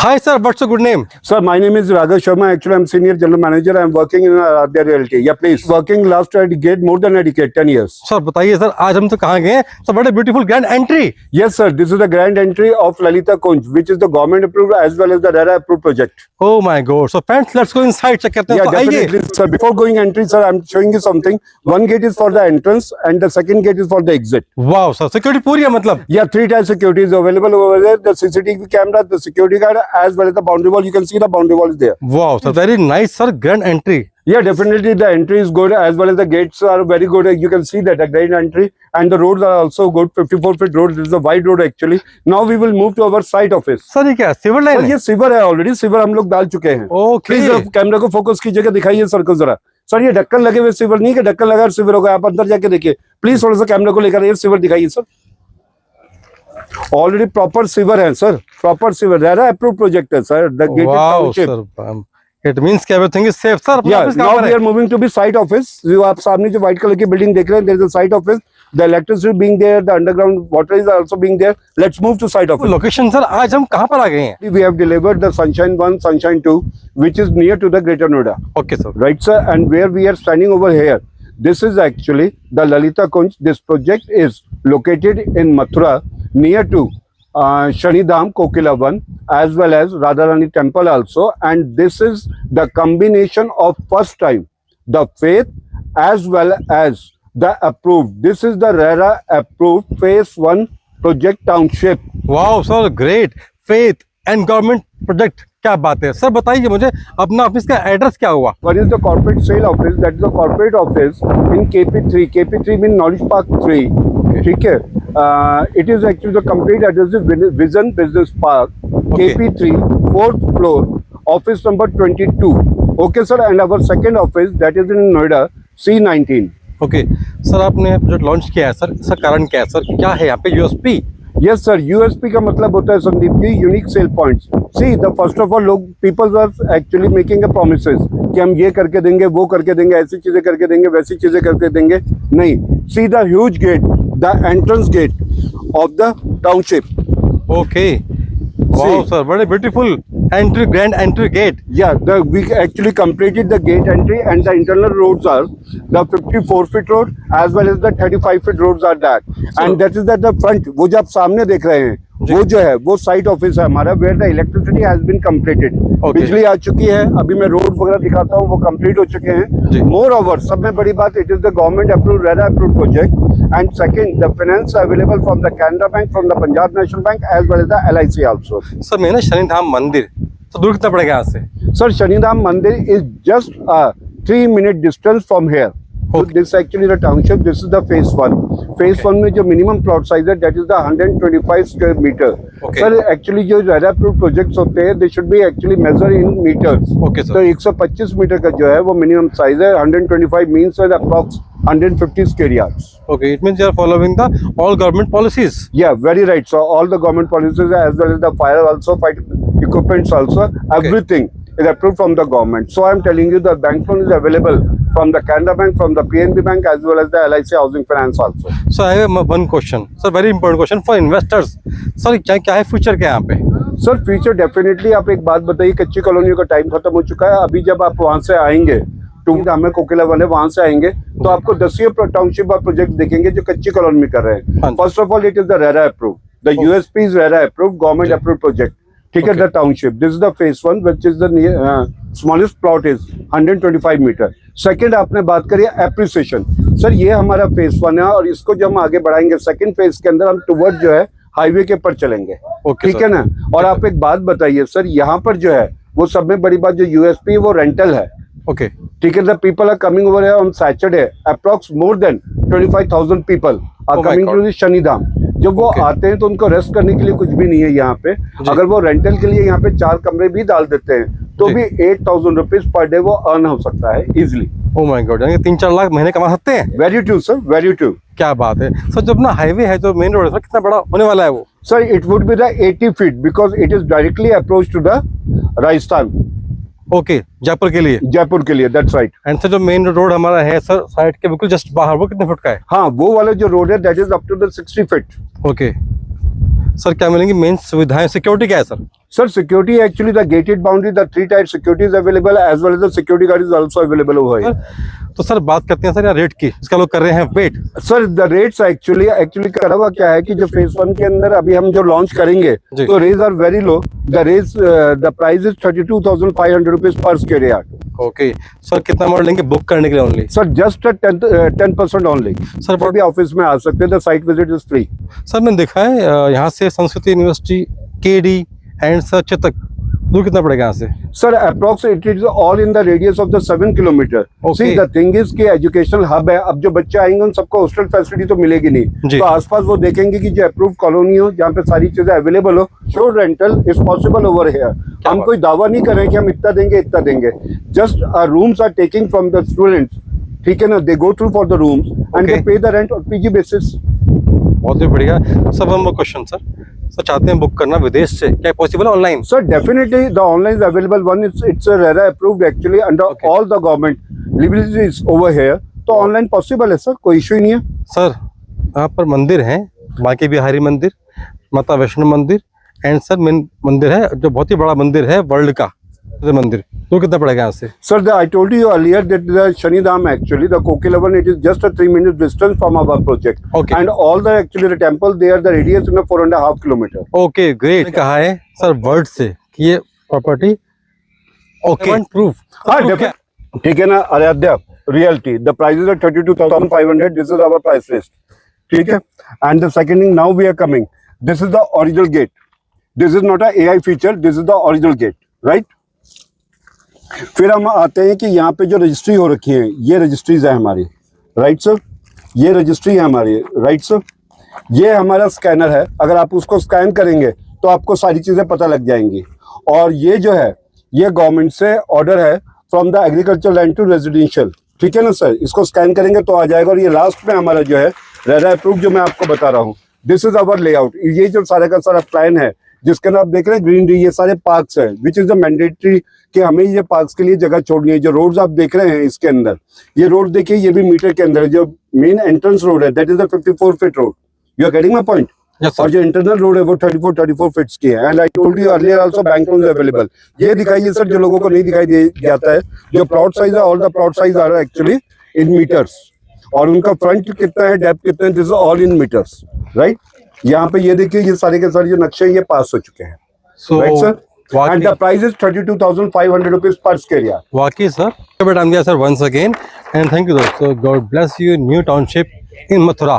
Hi sir, what's your good name? Sir, my name is Raghav Sharma. Actually, I'm Senior General Manager. I'm working in Aradhya Realty. Yeah, please. Working last decade, more than a decade, 10 years. Sir बताइए sir, आज हम तो कहाँ गए हैं? Sir बड़े beautiful grand entry. Yes, sir. This is the grand entry of Lalita Kunj, which is the government approved as well as the RERA approved project. Oh my God. So friends, let's go inside. Check करते हैं. Yeah, तो आइए. definitely, sir. Before going entry, sir, I'm showing you something. One gate is for the entrance and the second gate is for the exit. Wow sir, security पूरी है मतलब. Yeah, 3 tier security is available over there. The CCTV camera, the security guard, as well as the boundary wall. You can see the boundary wall is there. Wow sir, very nice sir, grand entry. Yeah, definitely the entry is good as well as the gates are very good. You can see that a great entry and the roads are also good. 54-feet road. This is a wide road actually. Now we will move to our site office. Sir ये क्या civil line sir है? ये सिवर है already. सिवर हम लोग डाल चुके हैं. Okay. प्लीज कैमरा को फोकस कीजिएगा, दिखाइए सर को जरा. सर ये ढक्कन लगे हुए सिवर नहीं कि ढक्कन लगा सिवर होगा. आप अंदर जाके देखिए प्लीज. थोड़ा सा कैमरा को लेकर ये सिवर दिखाइए सर. ऑलरेडी प्रॉपर सिवर है sir. Proper sewer RERA approve project है sir. The gated Wow township. sir, it means कि everything is safe sir. Yeah, now we are moving to the site office. जो आप सामने जो white color की building देख रहे हैं, there is a site office. The electricity being there, the underground water is also being there. Let's move to site office. Location sir आज हम कहाँ पर आ गए हैं? We have delivered the Sunshine 1, Sunshine 2, which is near to the Greater Noida. Okay sir. Right, sir? And where we are standing over here, this is actually the Lalita Kunj. This project is located in Mathura, near to Shanidham, Kokila 1, as well as Radharani Temple also. And this is the combination of first time, the faith as well as the approved. This is the RERA approved phase 1 project township. Wow sir, great. Faith and government project. क्या बात है sir, बताइए मुझे अपना office का address क्या हुआ? One is the corporate sale office, that is the corporate office in KP3. KP3 means Knowledge Park 3. ठीक है. It is actually the complete address is Vision Business Park, Okay. KP3, 4th floor, office number 22. Okay sir, and our second office that is in Noida, C19. Okay sir, आपने project launch किया है sir, इसका कारण क्या है sir? क्या है यहाँ पे यूएसपी? यस सर, यूएसपी का मतलब होता है Sandeep ji unique sell points. See the first of all लोग peoples are actually making a promises कि हम ये करके देंगे, वो करके देंगे, ऐसी चीजें करके देंगे, वैसी चीजें करके देंगे. नहीं, see the huge gate, the entrance gate of the township. Okay. Wow sir, बड़े beautiful entry, grand entry gate. Yeah, we actually completed the gate entry and the internal roads are the 54-feet road as well as the 35-feet roads are that. And that is at the front. वो जो आप सामने देख रहे हैं वो जो है वो साइट ऑफिस है हमारा, where the electricity has been completed. बिजली आ चुकी है. अभी मैं रोड वगैरह दिखाता हूँ, वो कंप्लीट हो चुके हैं. मोर ओवर सब में बड़ी बात, it is the government approved RERA approved project. And second, the finance available from the Canara bank, from the Punjab national bank as well as the LIC also. Sir मैं ना शनिधाम मंदिर तो दूर कितना पड़ेगा यहाँ से? Sir Shanidham mandir is just 3-minute distance from here. This actually the township. This is the phase 1. Phase 1 में जो मिनिमम प्लॉट साइज है that is the 125 square metre. Sir actually जो रेरा अप्रूव्ड प्रोजेक्ट्स होते हैं they should be actually measure in metres. Okay sir. तो 125 metre का जो है वो मिनिमम साइज है. 125 means approx 150 square yards. Okay, it means you are following the all government policies. Yeah, very right. So all the government policies as well as the fire also, fight equipments also, everything is approved from the government. So I am telling you the bank loan is available from the Canara Bank, from the PNB Bank as well as the LIC Housing Finance also. So I have one question. Sir, very important question for investors. Sir, क्या है future क्या यहाँ पे? Sir future definitely आप एक बात बताइए, कच्ची कॉलोनियों का टाइम खत्म हो चुका है. अभी जब आप वहाँ से आएंगे हमें कोकिला वाले वहां से आएंगे तो आपको 10 टाउनशिप प्रोजेक्ट देखेंगे जो कच्ची कॉलोनी में कर रहे हैं. First of all it is the RERA approve, the USP is RERA approve, government approve project. ठीक है. The township, this is the phase 1 which is the smallest plot is 125 metre. Second आपने बात करी appreciation. Sir ये हमारा phase 1 है और इसको जो हम आगे बढ़ाएंगे सेकंड फेज के अंदर हम टुवर्ड जो है हाईवे के पर चलेंगे. ठीक है ना. और आप एक बात बताइए सर, यहाँ पर जो है वो सब में बड़ी बात जो यूएसपी वो रेंटल है. ओके. ठीक है. The people are coming over here on Saturday. Approx more than 25,000 people are coming to this Shanidham. जब वो आते हैं तो उनको रेस्ट करने के लिए कुछ भी नहीं है यहाँ पे. अगर वो रेंटल के लिए यहाँ पे 4 कमरे भी डाल देते हैं तो भी 8,000 रुपीज पर डे वो अर्न हो सकता है इजिली. ओह माय गॉड, यानी 3-4 लाख महीने कमा सकते हैं. Very true sir, very true. क्या बात है सर. जब ना हाईवे है जो मेन रोड है सर, कितना बड़ा होने वाला है वो? Sir it would be the 80 feet because it is directly approach to the Rajasthan. Okay, Jaipur के लिए. जयपुर के लिए, दैट्स राइट. एंड सर जो मेन रोड हमारा है सर साइड के बिल्कुल जस्ट बाहर, वो कितने फुट का है? हाँ, वो वाला जो रोड है that is up to the 60 feet. Okay. Sir क्या मिलेंगी मेन सुविधाएं, सिक्योरिटी क्या है sir? Sir, security actually the gated boundary, the 3-tier security is available as well as the security guard is also available over here. तो sir बात करते हैं sir यार रेट की, इसका लोग कर रहे हैं wait. Sir the rates actually करा हुआ क्या है कि जो फेज 1 के अंदर अभी हम जो लॉन्च करेंगे जी। तो rates are very low. The price is 32,500 rupees per square yard. Okay sir, कितना अमाउंट लेंगे बुक करने के लिए only? Sir just 10% only. Sir भी ऑफिस में आ सकते हैं, the site visit is free. Sir मैंने देखा है यहाँ से Sanskrit university, KD and sir Chetak, दूर कितना पड़ेगा यहाँ से? Sir approx it is all in the radius of the 7 kilometre. See the thing is कि एजुकेशनल हब है, अब जो बच्चे आएंगे उन सबको हॉस्टल फैसिलिटी तो मिलेगी नहीं, तो आसपास वो देखेंगे कि जो अप्रूव कॉलोनी हो जहाँ पे सारी चीजें अवेलेबल हो। Sure rental is possible over here. हम कोई दावा नहीं कर रहे कि हम इतना देंगे, just rooms are taking from the students, ठीक है ना, they go through for the rooms and they pay the rent on PG basis. बहुत ही बढ़िया। सब हम क्वेश्चन सर चाहते हैं बुक करना विदेश से, क्या पॉसिबल है online? Sir definitely the online is available. One it's RERA approved actually under all the government liberties over here, तो ऑनलाइन पॉसिबल है सर, कोई इशू ही नहीं है। सर यहाँ पर मंदिर हैं, बांके बिहारी मंदिर, माता वैष्णो मंदिर एंड सर मेन मंदिर है जो बहुत ही बड़ा मंदिर है वर्ल्ड का मंदिर, तो कितना पड़ेगा यहाँ से? Sir I told you earlier that the Shanidham actually the Kokilavan it is just a 3-minute distance from our project and all the actually the temple there the radius in 4.5 kilometre. Okay great. कहा है sir word से कि ये property okay proof. हाँ ठीक है ना, Ayodhya realty the prices are 32,500, this is our price list, ठीक है। And the second thing now we are coming, this is the original gate, this is not a AI feature, this is the original gate, right. फिर हम आते हैं कि यहाँ पे जो रजिस्ट्री हो रखी है, ये रजिस्ट्रीज है हमारी, राइट सर, ये रजिस्ट्री है हमारी, राइट सर। ये हमारा स्कैनर है, अगर आप उसको स्कैन करेंगे तो आपको सारी चीज़ें पता लग जाएंगी। और ये जो है ये गवर्नमेंट से ऑर्डर है from the agriculture land to residential, ठीक है ना सर। इसको स्कैन करेंगे तो आ जाएगा। और ये लास्ट में हमारा जो है रेरा अप्रूव जो मैं आपको बता रहा हूँ, दिस इज अवर लेआउट। ये जो सारा का सारा प्लान है जिसके अंदर आप देख रहे हैं ग्रीनरी, ये सारे पार्क्स है विच इज द मैंडेटरी कि हमें ये पार्क्स के लिए जगह छोड़नी है। जो रोड्स आप देख रहे हैं इसके अंदर, ये रोड देखिए, ये भी मीटर के अंदर है। जो मेन एंट्रेंस रोड है that is the 54 feet road, you are getting my point. और जो इंटरनल रोड है वो 34 फीट्स की है। And I told you earlier also bank loan available. ये दिखाइए सर जो लोगों को नहीं दिखाई जाता है, जो प्लॉट साइज है, all the plot size are actually in metres, और उनका फ्रंट कितना है, डेप्थ कितना है, this is all in metres, right. यहाँ पे ये देखिए, ये सारे के सारे जो नक्शे हैं ये पास हो चुके हैं, right sir. And the price is 32,500 rupees per square yard. वाकई sir, but I am sir once again and thank you दोस्तों, God bless you, new township in Mathura.